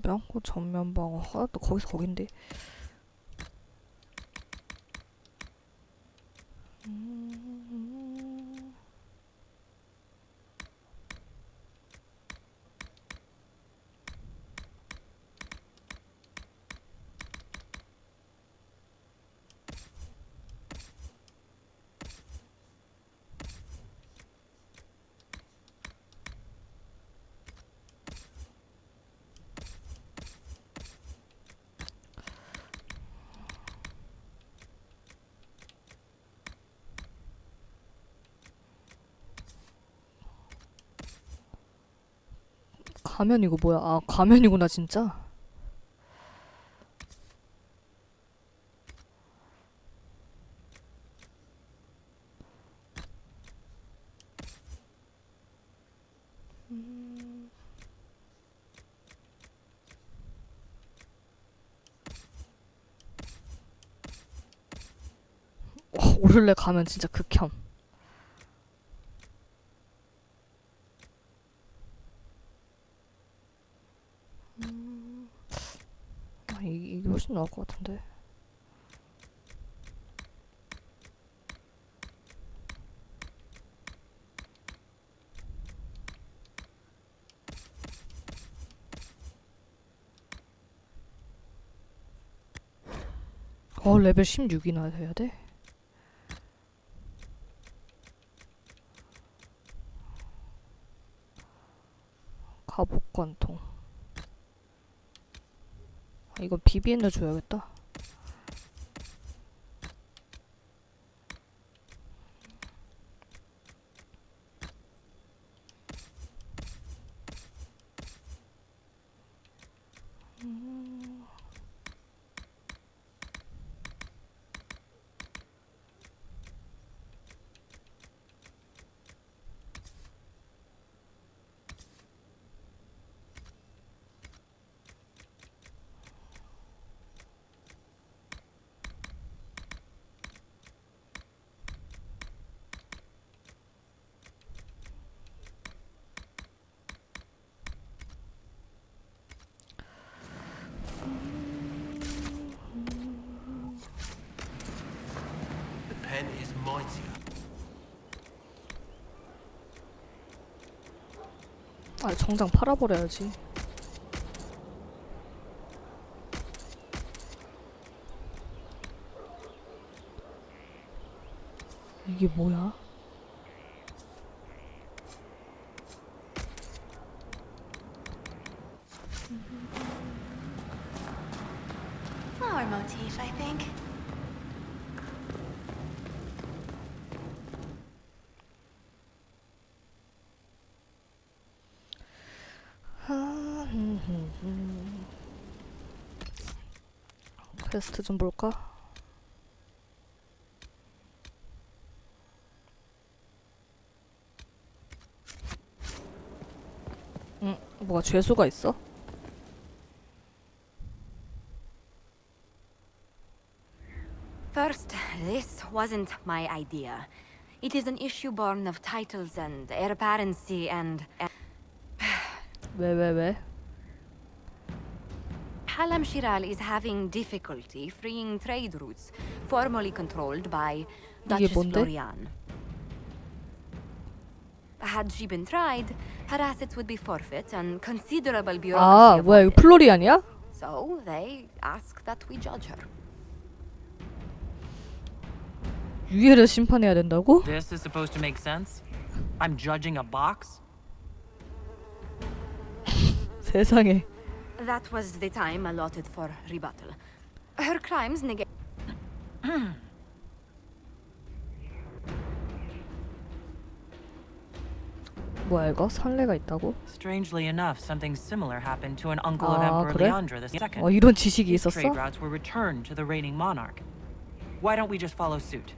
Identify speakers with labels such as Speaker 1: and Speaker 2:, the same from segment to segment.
Speaker 1: 명고 전면 방어. 아, 또 거기서 거긴데. 가면 이거 뭐야? 아, 가면이구나 진짜. 오를래 가면 진짜 극혐. 아, 이게 훨씬 나을 것 같은데. 레벨 16이나 해야 돼? 갑옷관통. 아, 이건 비비엔을 줘야겠다.
Speaker 2: pen is mightier.
Speaker 1: 아, 정장 팔아버려야지. 이게 뭐야?
Speaker 3: Flower motif, I think.
Speaker 1: 퀘스트 좀 볼까? 뭐가 죄수가 있어?
Speaker 3: First, this wasn't my idea. It is an issue born of titles and heir apparency and...
Speaker 1: 왜?
Speaker 3: Halam Shiral is having difficulty freeing trade routes formerly controlled by Duchess
Speaker 1: 뭔데?
Speaker 3: Florian. Had she been tried, her assets would be forfeit and considerable bureaucracy
Speaker 1: 아, 뭐야, 이거
Speaker 3: avoided.
Speaker 1: 플로리안이야?
Speaker 3: So they ask that we judge her.
Speaker 1: 유해를 심판해야 된다고?
Speaker 4: This is supposed to make sense? I'm judging a box?
Speaker 1: 세상에.
Speaker 3: That was the time allotted for rebuttal. Her crimes negate.
Speaker 1: 뭐야 이거? 선례가 있다고?
Speaker 4: Strangely enough, something similar happened to an uncle of
Speaker 1: 아,
Speaker 4: Emperor
Speaker 1: 그래?
Speaker 4: Leandra II.
Speaker 1: 이런 지식이
Speaker 4: His
Speaker 1: 있었어?
Speaker 4: trade routes were returned to the reigning monarch. Why don't we just follow suit?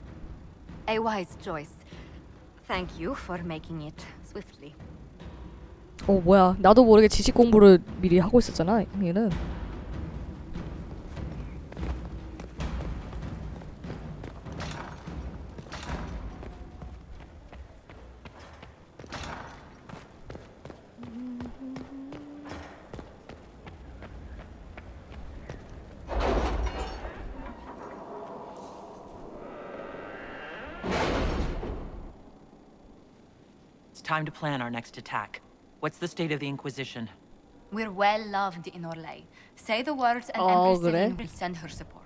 Speaker 3: A wise choice. Thank you for making it swiftly.
Speaker 1: 뭐야. 나도 모르게 지식 공부를 미리 하고 있었잖아, 얘는.
Speaker 4: time to plan our next attack. What's the state of the Inquisition?
Speaker 3: We're well loved in Orlais. Say the words and
Speaker 1: Oh,
Speaker 3: Empress
Speaker 1: 그래?
Speaker 3: Celine will send her support.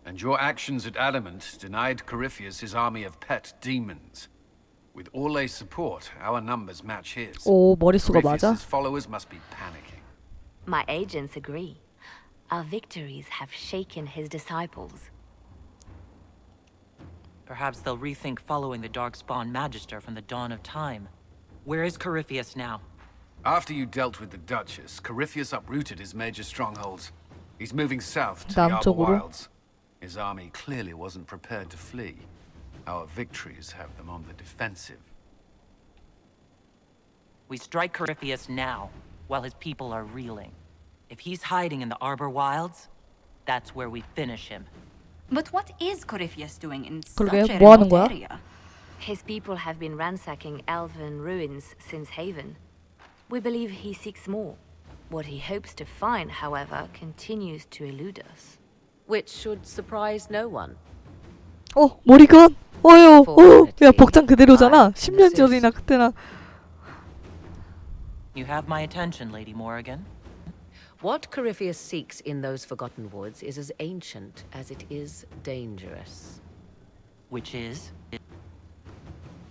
Speaker 2: And your actions at Adamant denied Corypheus his army of pet demons. With Orlay's support, our numbers match his.
Speaker 1: 오, 머릿수가 맞아?
Speaker 2: Corypheus's followers must be panicking.
Speaker 3: My agents agree. Our victories have shaken his disciples.
Speaker 4: Perhaps they'll rethink following the Darkspawn Magister from the dawn of time. Where is Corypheus now?
Speaker 2: After you dealt with the Duchess, Corypheus uprooted his major strongholds. He's moving south to the Arbor
Speaker 1: 남쪽으로?
Speaker 2: Wilds. His army clearly wasn't prepared to flee. Our victories have them on the defensive.
Speaker 4: We strike Corypheus now, while his people are reeling. If he's hiding in the Arbor Wilds, that's where we finish him.
Speaker 3: But what is Corypheus doing in
Speaker 1: 그러게,
Speaker 3: such a
Speaker 1: 뭐 하는
Speaker 3: remote
Speaker 1: 거야?
Speaker 3: area? His people have been ransacking elven ruins since Haven. We believe he seeks more. What he hopes to find, however, continues to elude us.
Speaker 5: Which should surprise no one.
Speaker 1: 머리건? 야, 복장 그대로잖아. 10년 전이나 그때나.
Speaker 4: You have my attention, Lady Morrigan.
Speaker 5: What Corypheus seeks in those forgotten woods is as ancient as it is dangerous.
Speaker 4: Which is?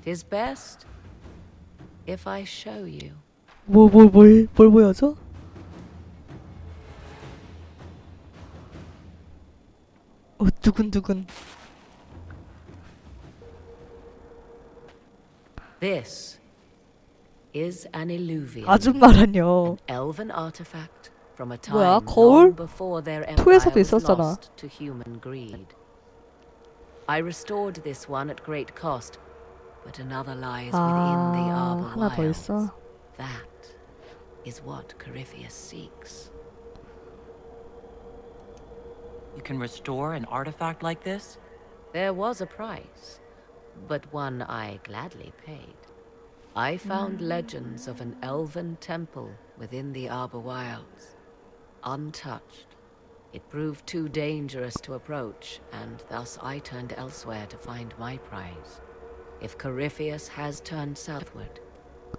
Speaker 5: 'Tis best if I show you.
Speaker 1: 뭘 보여줘? 두근두근.
Speaker 5: This is an illuvium.
Speaker 1: 아줌마라뇨.
Speaker 5: Elven artifact from a
Speaker 1: 뭐야,
Speaker 5: time
Speaker 1: 거울?
Speaker 5: long before their empire
Speaker 1: 토에서도
Speaker 5: was
Speaker 1: 있었잖아.
Speaker 5: lost to human greed. I restored this one at great cost, but another lies within the Arbor
Speaker 1: 하나 더
Speaker 5: Wilds.
Speaker 1: 있어.
Speaker 5: That is what Corypheus seeks.
Speaker 4: You can restore an artifact like this?
Speaker 5: There was a price, but one I gladly paid. I found legends of an elven temple within the Arbor Wilds, untouched. It proved too dangerous to approach, and thus I turned elsewhere to find my prize. If Corypheus has turned southward,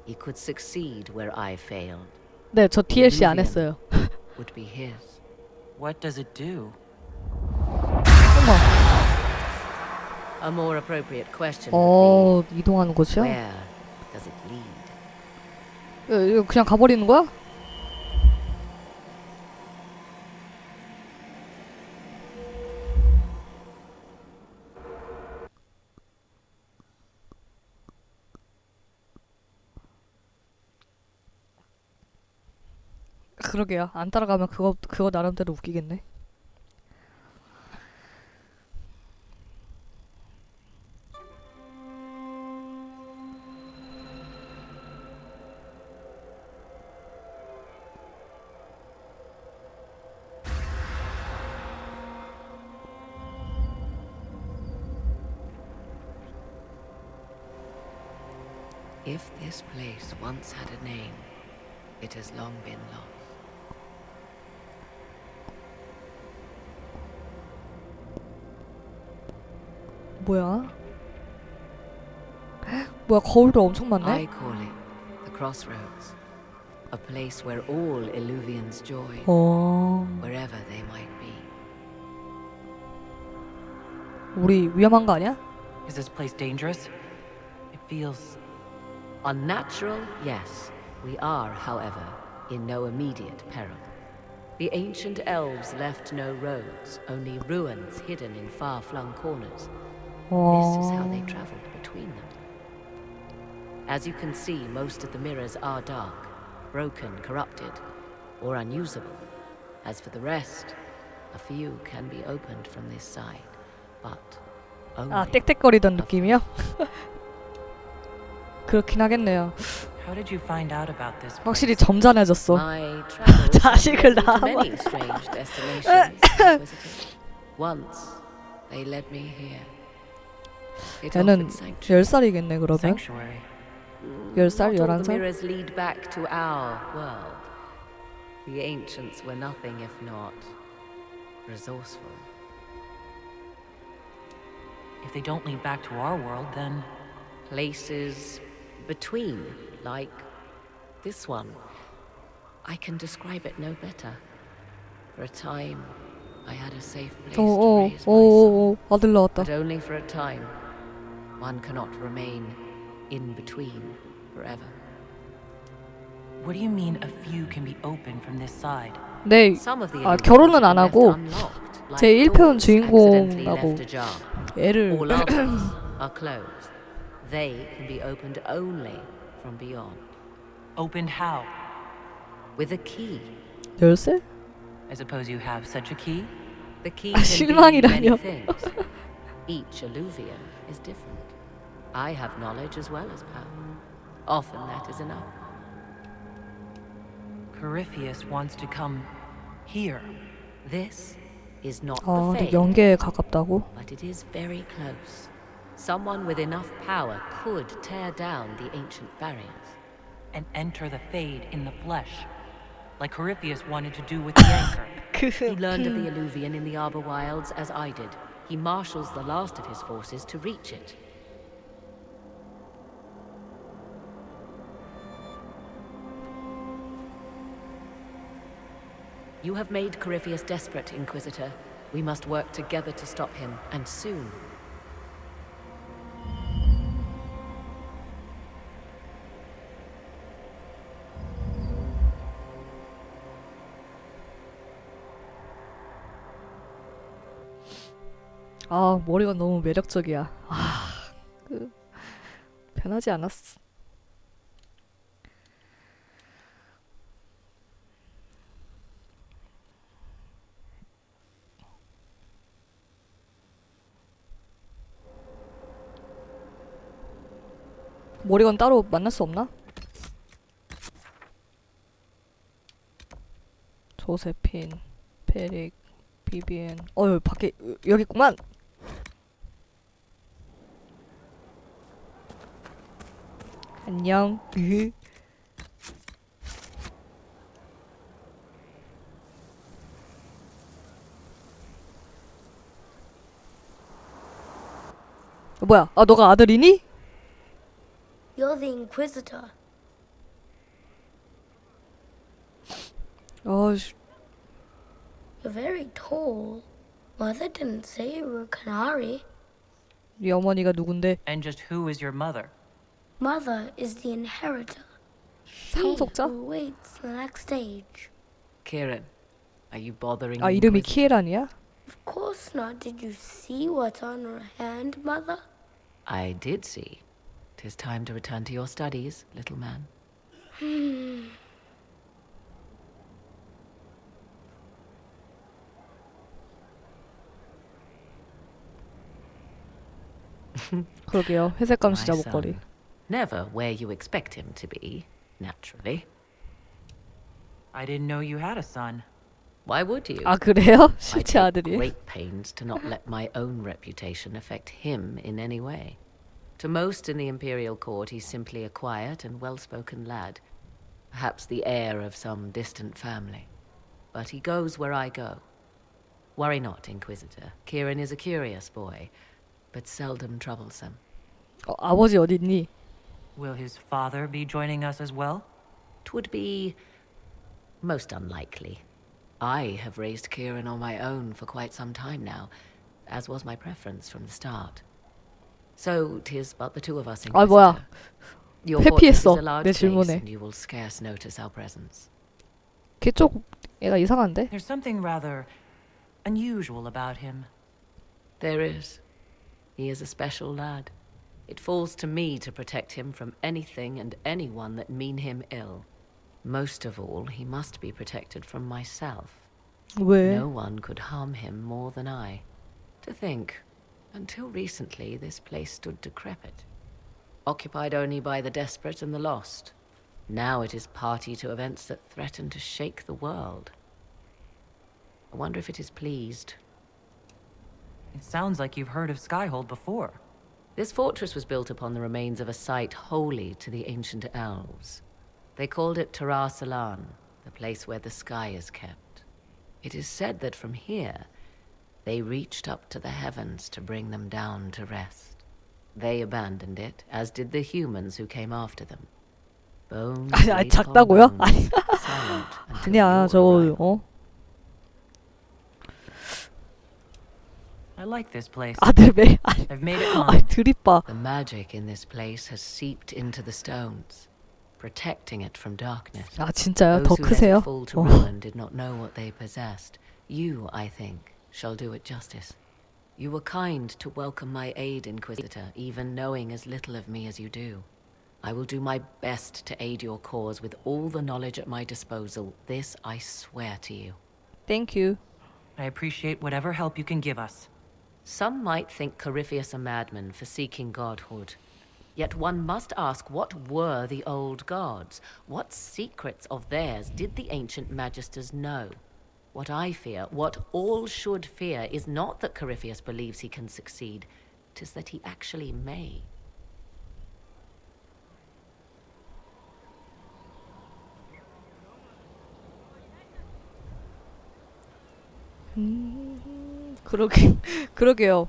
Speaker 5: he could succeed where I failed.
Speaker 1: 네, 저 DLC 안 했어요.
Speaker 5: Would be his.
Speaker 4: What does it do?
Speaker 5: A more appropriate question would
Speaker 1: 이동하는
Speaker 5: be,
Speaker 1: 곳이야?
Speaker 5: where does it lead?
Speaker 1: 이거 그냥 가버리는 거야? 그러게요. 안 따라가면 그거 나름대로 웃기겠네.
Speaker 5: If this place once had a name, it has long been lost.
Speaker 1: 뭐야? 뭐야, 거울도 엄청
Speaker 5: I
Speaker 1: 많네?
Speaker 5: call it the crossroads, a place where all Illuvians join, wherever they might be.
Speaker 1: 우리 위험한 거 아니야?
Speaker 4: Is this place dangerous? It feels...
Speaker 5: Unnatural, yes. We are, however, in no immediate peril. The ancient elves left no roads, only ruins hidden in far-flung corners. This is how they traveled between them. As you can see, most of the mirrors are dark, broken, corrupted, or unusable. As for the rest, a few can be opened from this side, but only.
Speaker 1: 땡땡거리던 느낌이요? 그렇긴 하겠네요.
Speaker 4: How did you find out about this?
Speaker 1: 확실히 점잖해졌어.
Speaker 5: My travels
Speaker 1: 자식을
Speaker 5: have
Speaker 1: 낳아.
Speaker 5: led me to many strange destinations. Inquisitor. Once, they led me here. It
Speaker 1: 얘는
Speaker 5: offered sanctuary.
Speaker 1: 10살이겠네 그러면.
Speaker 4: Sanctuary.
Speaker 1: 10살,
Speaker 5: Not all the
Speaker 1: 11살?
Speaker 5: mirrors lead back to our world. The ancients were nothing if not resourceful.
Speaker 4: If they don't lead back to our world, then...
Speaker 5: Places between, like this one. I can describe it no better. For a time, I had a safe place to raise my son.
Speaker 1: 아들 나왔다.
Speaker 5: But only for a time. One cannot remain in between forever.
Speaker 4: What do you mean a few can be opened from this side?
Speaker 1: 네,
Speaker 5: Some of the
Speaker 1: 아
Speaker 5: illusions
Speaker 1: 결혼은
Speaker 5: were
Speaker 1: 안
Speaker 5: left
Speaker 1: 하고
Speaker 5: unlocked, like
Speaker 1: 제 1편
Speaker 5: doors accidentally
Speaker 1: 주인공하고
Speaker 5: left ajar.
Speaker 1: 애를
Speaker 5: All others are closed. They can be opened only from beyond.
Speaker 4: Opened how?
Speaker 5: With a key.
Speaker 1: 열쇠?
Speaker 4: I suppose you have such a key?
Speaker 5: The key
Speaker 1: 아,
Speaker 5: can be many
Speaker 1: 실망이라뇨.
Speaker 5: things. Each illuvian is different. I have knowledge as well as power. Often that is enough.
Speaker 4: Corypheus wants to come here.
Speaker 5: This is not
Speaker 1: 아,
Speaker 5: the
Speaker 1: 근데
Speaker 5: fate,
Speaker 1: 연계에 가깝다고?
Speaker 5: but it is very close. Someone with enough power could tear down the ancient barriers.
Speaker 4: And enter the Fade in the flesh. Like Corypheus wanted to do with the anchor.
Speaker 5: He learned of the illuvian in the Arbor Wilds as I did. He marshals the last of his forces to reach it. You have made Corypheus desperate, Inquisitor. We must work together to stop him, and soon.
Speaker 1: 아, 머리가 너무 매력적이야. 변하지 않았어. 머리건 따로 만날 수 없나? 조세핀, 페릭, 비비엔. 여기 밖에 여기 있구만. 안녕. 뭐야? 아, 너가 아들이니?
Speaker 6: You're the Inquisitor.
Speaker 1: 씨.
Speaker 6: You're very tall. Mother didn't say you were a canary.
Speaker 1: 네 어머니가 누군데?
Speaker 4: And just who is your mother?
Speaker 6: Mother is the inheritor. She
Speaker 1: 상속자?
Speaker 6: who awaits the next stage.
Speaker 5: Kieran, are you bothering
Speaker 1: 아,
Speaker 5: the
Speaker 1: 이름이
Speaker 5: Inquisitor?
Speaker 1: 키에란이야?
Speaker 6: Of course not. Did you see what's on her hand, Mother?
Speaker 5: I did see. 'Tis time to return to your studies, little man.
Speaker 1: 그러게요. 회색 감시자
Speaker 5: My
Speaker 1: 목걸이.
Speaker 5: son. Never where you expect him to be, naturally.
Speaker 4: I didn't know you had a son.
Speaker 5: Why would you?
Speaker 1: 아, 그래요?
Speaker 5: I
Speaker 1: 실제
Speaker 5: take
Speaker 1: 아들이.
Speaker 5: great pains to not let my own reputation affect him in any way. To most in the Imperial Court, he's simply a quiet and well-spoken lad. Perhaps the heir of some distant family. But he goes where I go. Worry not, Inquisitor. Kieran is a curious boy, but seldom troublesome.
Speaker 1: 아버지 어디 있니?
Speaker 4: Will his father be joining us as well?
Speaker 5: 'Twould be most unlikely. I have raised Kieran on my own for quite some time now, as was my preference from the start. So 'tis but the two of us,
Speaker 1: 아, 뭐야.
Speaker 5: Inquisitor. Your fortress is
Speaker 1: 회피했어.
Speaker 5: a large
Speaker 1: 내
Speaker 5: place,
Speaker 1: 질문에.
Speaker 5: and you will scarce notice our presence.
Speaker 1: 걔쪽 얘가 이상한데?
Speaker 4: There's something rather unusual about him.
Speaker 5: There is. He is a special lad. It falls to me to protect him from anything and anyone that mean him ill. Most of all, he must be protected from myself.
Speaker 1: 왜?
Speaker 5: No one could harm him more than I. To think, until recently this place stood decrepit, occupied only by the desperate and the lost. Now it is party to events that threaten to shake the world. I wonder if it is pleased.
Speaker 4: It sounds like you've heard of Skyhold before.
Speaker 5: This fortress was built upon the remains of a site holy to the ancient elves. They called it TVESO, the place where the sky is kept. It is said that from here, they reached up to the heavens to bring them down to rest. They abandoned it, as did the humans who came after them. Bones
Speaker 1: 아니,
Speaker 5: laid
Speaker 1: 작다고요?
Speaker 5: upon bones, silent until
Speaker 1: 아니야,
Speaker 5: your
Speaker 1: 저
Speaker 5: arrival.
Speaker 4: I like this place.
Speaker 1: 아들 매.
Speaker 4: I've made it
Speaker 1: 아,
Speaker 4: mine.
Speaker 1: 드립봐.
Speaker 5: The magic in this place has seeped into the stones, protecting it from darkness.
Speaker 1: 아, 진짜요?
Speaker 5: Those
Speaker 1: 더
Speaker 5: who let
Speaker 1: 크세요?
Speaker 5: it fall to
Speaker 1: 어.
Speaker 5: ruin did not know what they possessed. You, I think, shall do it justice. You were kind to welcome my aid, Inquisitor, even knowing as little of me as you do. I will do my best to aid your cause with all the knowledge at my disposal. This I swear to you.
Speaker 1: Thank you.
Speaker 4: I appreciate whatever help you can give us.
Speaker 5: Some might think Corypheus a madman for seeking godhood. Yet one must ask, what were the old gods? What secrets of theirs did the ancient magisters know? What I fear, what all should fear, is not that Corypheus believes he can succeed. 'Tis that he actually may.
Speaker 1: 그러게요.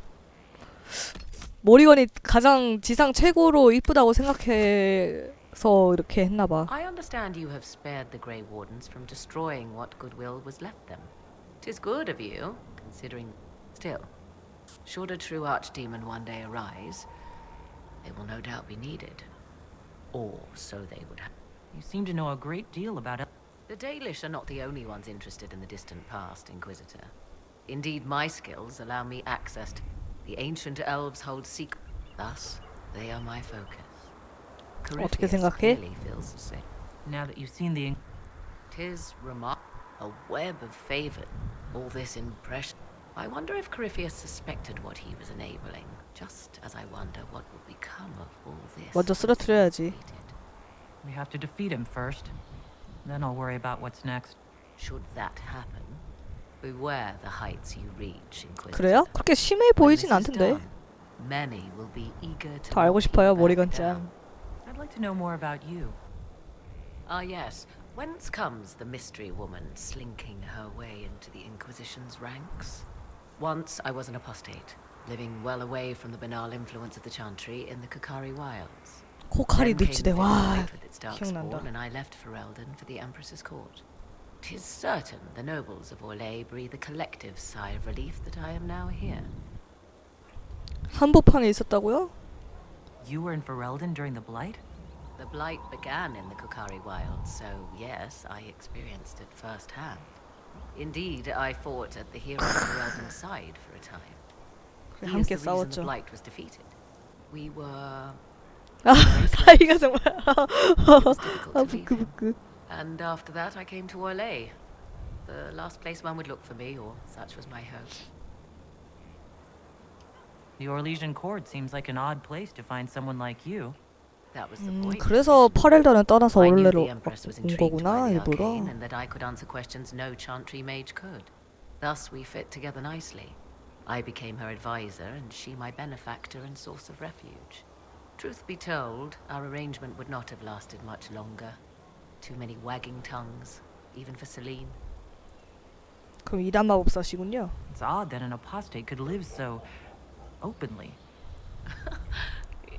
Speaker 1: 모리건이 가장 지상 최고로 이쁘다고 생각해서 이렇게 했나봐.
Speaker 5: I understand you have spared the Grey Wardens from destroying what goodwill was left them. 'Tis good of you, considering. Still, should a true archdemon one day arise, they will no doubt be needed. Or so they would have.
Speaker 4: You seem to know a great deal about it.
Speaker 5: The Dalish are not the only ones interested in the distant past, Inquisitor. Indeed, my skills allow me access to the ancient elves hold secret. Thus, they are my focus.
Speaker 1: 어떻게
Speaker 5: Corypheus
Speaker 1: 생각해?
Speaker 5: clearly feels the same.
Speaker 4: Now that you've seen the...
Speaker 5: 'Tis a web of favor. All this impression. I wonder if Corypheus suspected what he was enabling. Just as I wonder what will become of all this.
Speaker 1: 먼저 쓰러뜨려야지.
Speaker 4: We have to defeat him first. Then I'll worry about what's next.
Speaker 5: Should that happen, beware the heights you reach, Inquisitor.
Speaker 1: 그래요? 그렇게 심해
Speaker 5: When
Speaker 1: 보이진
Speaker 5: this is
Speaker 1: 않던데.
Speaker 5: done, many will be eager to
Speaker 1: 더 알고
Speaker 5: knock you
Speaker 1: 싶어요,
Speaker 5: back
Speaker 1: 모리건
Speaker 5: down.
Speaker 1: 짱.
Speaker 4: I'd like to know more about you.
Speaker 5: Ah, yes. Whence comes the mystery woman slinking her way into the Inquisition's ranks? Once I was an apostate, living well away from the banal influence of the Chantry in the Kukari wilds.
Speaker 1: 코카리
Speaker 5: Then came
Speaker 1: 늪지대.
Speaker 5: the
Speaker 1: 와,
Speaker 5: Night with its darkspawn,
Speaker 1: 기억난다.
Speaker 5: and I left Ferelden for the Empress's court. 'Tis certain the nobles of Orlais breathe a collective sigh of relief that I am now here.
Speaker 1: 한복판에 있었다고요?
Speaker 4: You were in Ferelden during the Blight?
Speaker 5: The Blight began in the Kukari wilds, so yes, I experienced it firsthand. Indeed, I fought at the hero Ferelden's side for a time. He is
Speaker 1: 함께
Speaker 5: the reason the
Speaker 1: 싸웠죠.
Speaker 5: Blight was defeated. We were
Speaker 1: 아, 사이가 정말.
Speaker 5: was difficult
Speaker 1: 아,
Speaker 5: to leave him.
Speaker 1: 부끄부끄.
Speaker 5: And after that, I came to Orlais. The last place one would look for me, or such was my hope.
Speaker 4: The Orlesian court seems like an odd place to find someone like you.
Speaker 5: That was the point.
Speaker 1: 그래서 파렐다는 떠나서
Speaker 5: I knew
Speaker 1: 올레로
Speaker 5: the Empress was
Speaker 1: 온
Speaker 5: intrigued
Speaker 1: 거구나,
Speaker 5: by the
Speaker 1: 일부러.
Speaker 5: arcane, and that I could answer questions no Chantry mage could. Thus, we fit together nicely. I became her advisor, and she my benefactor and source of refuge. Truth be told, our arrangement would not have lasted much longer. Too many wagging tongues, even for Celine.
Speaker 1: 그럼 이단 마법사시군요.
Speaker 4: It's odd that an apostate could live so openly.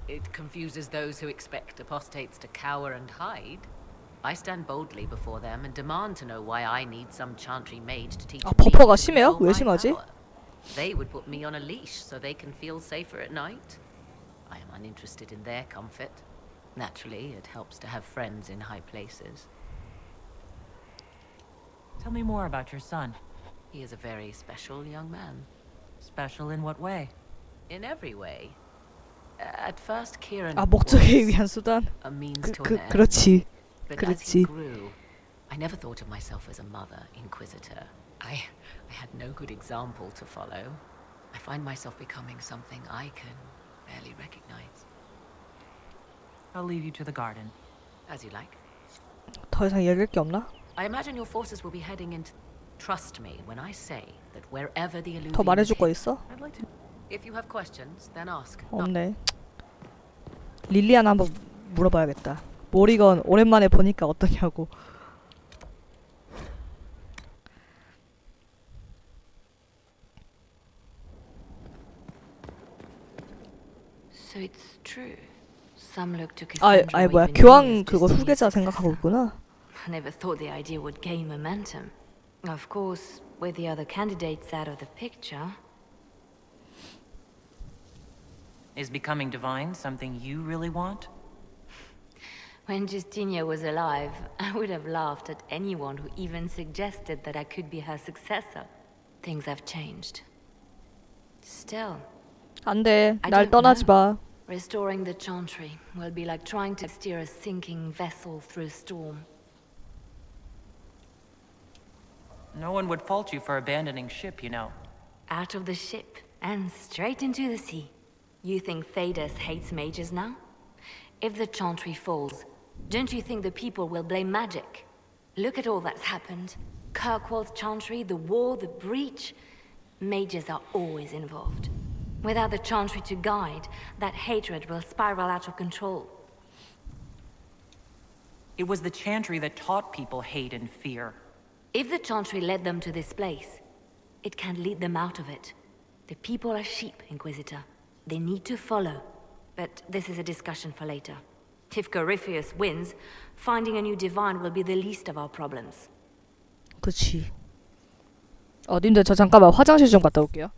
Speaker 5: It confuses those who expect apostates to cower and hide. I stand boldly before them and demand to know why I need some Chantry mage to teach
Speaker 1: 아,
Speaker 5: me
Speaker 1: 버퍼가
Speaker 5: to
Speaker 1: 심해요?
Speaker 5: control
Speaker 1: 왜
Speaker 5: my
Speaker 1: 심하지?
Speaker 5: power. They would put me on a leash so they can feel safer at night. I am uninterested in their comfort. Naturally, it helps to have friends in high places.
Speaker 4: Tell me more about your son.
Speaker 5: He is a very special young man.
Speaker 4: Special in what way?
Speaker 5: In every way. At first, Kieran
Speaker 1: 아, 목적에
Speaker 5: was
Speaker 1: 위한 수단.
Speaker 5: a means to an end.
Speaker 1: 그렇지.
Speaker 5: But as he
Speaker 1: 그렇지.
Speaker 5: grew, I never thought of myself as a mother inquisitor. I had no good example to follow. I find myself becoming something I can barely recognize.
Speaker 4: I'll leave you to the garden.
Speaker 5: As you like.
Speaker 1: 더 이상 얘기할 게 없나?
Speaker 5: I imagine your forces will be heading into. Trust me when I say that wherever the illusion
Speaker 1: 더 말해줄 거 있어?
Speaker 4: I'd like to...
Speaker 5: If you have questions, then ask.
Speaker 1: 없네. 릴리안 한번 물어봐야겠다. 모리건 오랜만에 보니까 어떠냐고.
Speaker 3: So it's true. Some look to
Speaker 1: 아,
Speaker 3: Cassandra
Speaker 1: 뭐야
Speaker 3: even
Speaker 1: 교황
Speaker 3: years
Speaker 1: 그거
Speaker 3: to see a
Speaker 1: 후계자 생각하고
Speaker 3: successor.
Speaker 1: 있구나.
Speaker 3: I never thought the idea would gain momentum. Of course, with the other candidates out of the picture.
Speaker 4: Is becoming divine something you really want?
Speaker 3: When Justinia was alive, I would have laughed at anyone who even suggested that I could be her successor. Things have changed. Still,
Speaker 1: 안 돼.
Speaker 3: I
Speaker 1: 날
Speaker 3: don't
Speaker 1: 떠나지 마.
Speaker 3: restoring the Chantry will be like trying to steer a sinking vessel through a storm.
Speaker 4: No one would fault you for abandoning ship, you know.
Speaker 3: Out of the ship and straight into the sea. You think Thedas hates mages now? If the Chantry falls, don't you think the people will blame magic? Look at all that's happened. Kirkwall's Chantry, the war, the breach. Mages are always involved. Without the Chantry to guide, that hatred will spiral out of control.
Speaker 4: It was the Chantry that taught people hate and fear.
Speaker 3: If the Chantry led them to this place, it can lead them out of it. The people are sheep, Inquisitor. They need to follow. But this is a discussion for later. If Corypheus wins, finding a new divine will be the least of our problems.
Speaker 1: 그치. 님들 저 잠깐만 화장실 좀 갔다 올게요.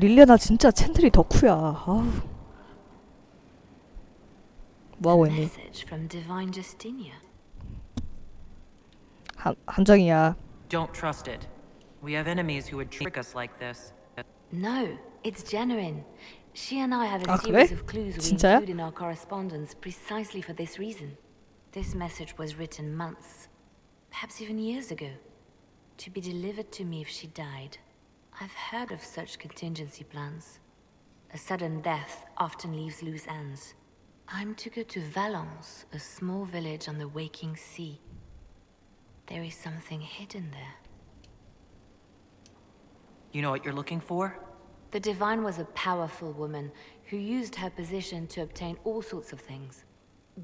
Speaker 1: 릴리아나 진짜 챈들이 덕후야. 뭐하고 있니?
Speaker 3: Message from Divine Justinia.
Speaker 1: 함정이야.
Speaker 4: Don't trust it. We have enemies who would trick us like this.
Speaker 3: No, it's genuine. She and I have a
Speaker 1: 아,
Speaker 3: series
Speaker 1: 그래?
Speaker 3: of clues we
Speaker 1: 진짜야?
Speaker 3: include in our correspondence precisely for this reason. This message was written months, perhaps even years ago, to be delivered to me if she died. I've heard of such contingency plans. A sudden death often leaves loose ends. I'm to go to Valence, a small village on the waking sea. There is something hidden there.
Speaker 4: You know what you're looking for?
Speaker 3: The Divine was a powerful woman who used her position to obtain all sorts of things.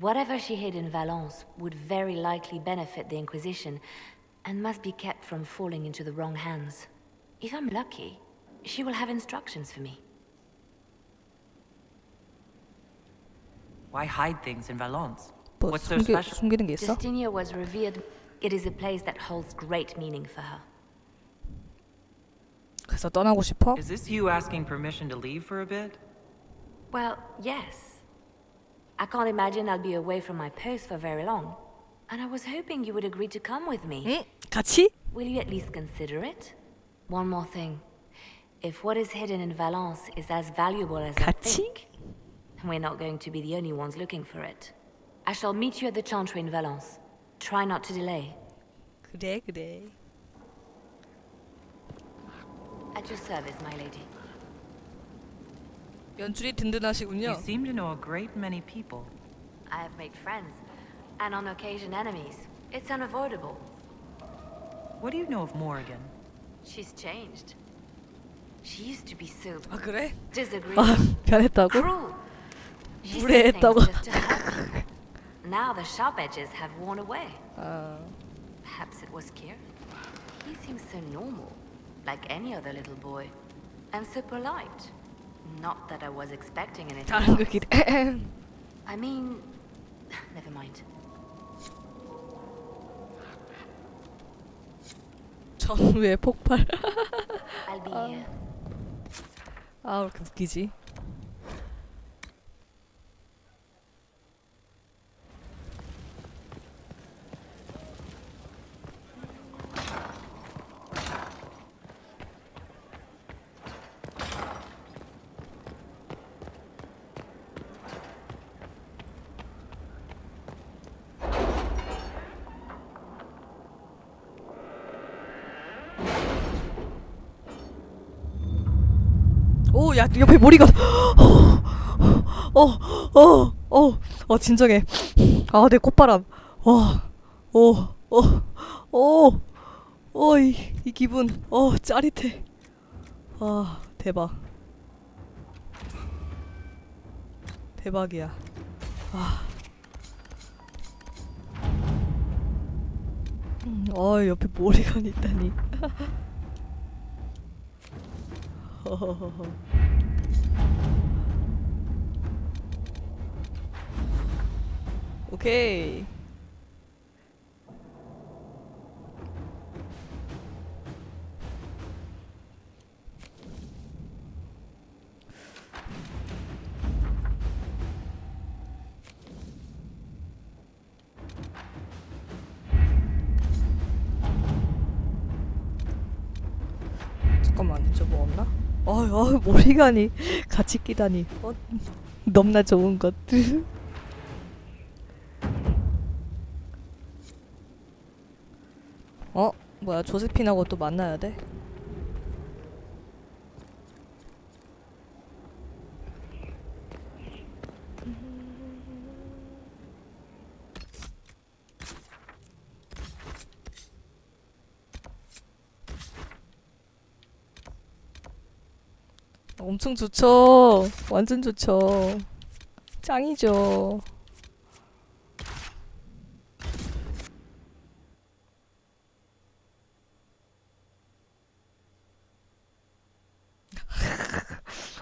Speaker 3: Whatever she hid in Valence would very likely benefit the Inquisition and must be kept from falling into the wrong hands. If I'm lucky, she will have instructions for me.
Speaker 4: Why hide things in Valence?
Speaker 1: 뭐
Speaker 4: What's so special?
Speaker 1: 숨기는 게 있어?
Speaker 3: Justinia was revered. It is a place that holds great meaning for her.
Speaker 1: 그래서 떠나고 싶어?
Speaker 4: Is this you asking permission to leave for a bit?
Speaker 3: Well, yes. I can't imagine I'll be away from my post for very long. And I was hoping you would agree to come with me.
Speaker 1: 응? 같이?
Speaker 3: Will you at least consider it? One more thing. If what is hidden in Valence is as valuable as I
Speaker 1: 같이?
Speaker 3: think, we're not going to be the only ones looking for it. I shall meet you at the Chantry in Valence. Try not to delay.
Speaker 1: 그래.
Speaker 3: At your service, my lady.
Speaker 1: 연출이
Speaker 4: You
Speaker 1: 든든하시군요.
Speaker 4: seem to know a great many people.
Speaker 3: I have made friends, and on occasion enemies. It's unavoidable.
Speaker 4: What do you know of Morrigan?
Speaker 3: She's changed. She used to be so
Speaker 1: 아 그래?
Speaker 3: disagreeable,
Speaker 1: 변했다고?
Speaker 3: cruel. She said
Speaker 1: 무례했다고.
Speaker 3: things just to hurt me. Now the sharp edges have worn away.
Speaker 1: 아,
Speaker 3: Perhaps it was Kier. He seems so normal, like any other little boy, and so polite. Not that I was expecting anything
Speaker 1: 다른 거
Speaker 3: else.
Speaker 1: 기대.
Speaker 3: I mean, never mind.
Speaker 1: 전후의 폭발.
Speaker 3: I'll be here.
Speaker 1: 아, 왜 이렇게 웃기지? 오, 야, 옆에 머리가. 진정해. 아, 내 콧바람. 이 기분. 짜릿해. 아, 대박. 대박이야. 옆에 머리가 있다니. 오케이. 잠깐만, 저 뭐 없나? 머리간이 같이 끼다니. 너무나 좋은 것. 뭐야, 조세핀하고 또 만나야 돼? 엄청 좋죠. 완전 좋죠. 짱이죠.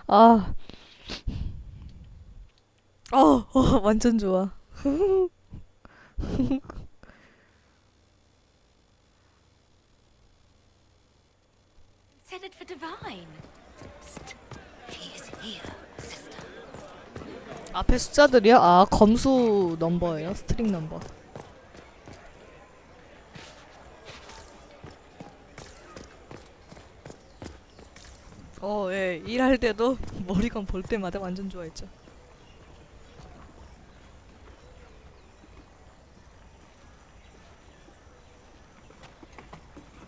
Speaker 1: 아, 완전 좋아.
Speaker 3: Set it for Divine. Psst. He is here, sister.
Speaker 1: 앞에 숫자들이요? 아, 검수 넘버예요. 스트링 넘버. 예. 일할 때도 머리감 볼 때마다 완전 좋아했죠.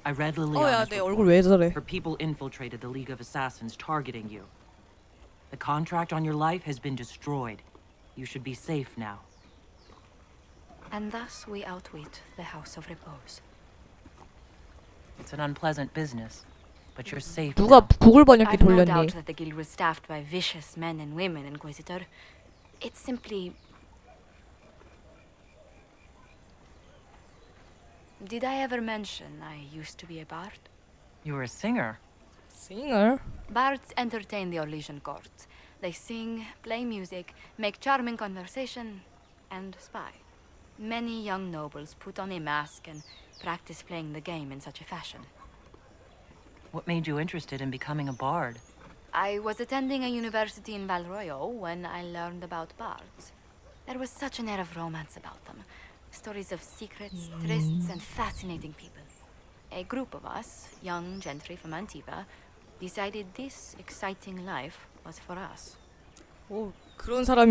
Speaker 4: I read
Speaker 1: 야,
Speaker 4: Liliana's
Speaker 1: 내
Speaker 4: report.
Speaker 1: 얼굴 왜 저래?
Speaker 4: Her people infiltrated the League of Assassins, targeting you. The contract on your life has been destroyed. You should be safe now.
Speaker 3: And thus we outwit the House of Repose.
Speaker 4: It's an unpleasant business, but you're safe
Speaker 1: 누가
Speaker 4: now.
Speaker 1: 구글 번역기
Speaker 3: I've no
Speaker 1: 돌렸니?
Speaker 3: doubt that the guild was staffed by vicious men and women, Inquisitor. It's simply... Did I ever mention I used to be a bard?
Speaker 4: You were a singer.
Speaker 1: 싱어?
Speaker 3: Bards entertain the Orlesian court. They sing, play music, make charming conversation, and spy. Many young nobles put on a mask and practice playing the game in such a fashion.
Speaker 4: What made you interested in becoming a bard?
Speaker 3: I was attending a university in Valroyo when I learned about bards. There was such an air of romance about them. Stories of secrets, trysts, and fascinating people. A group of us, young gentry from Antiva, decided this exciting life was for us.
Speaker 1: 오, 그런 사람이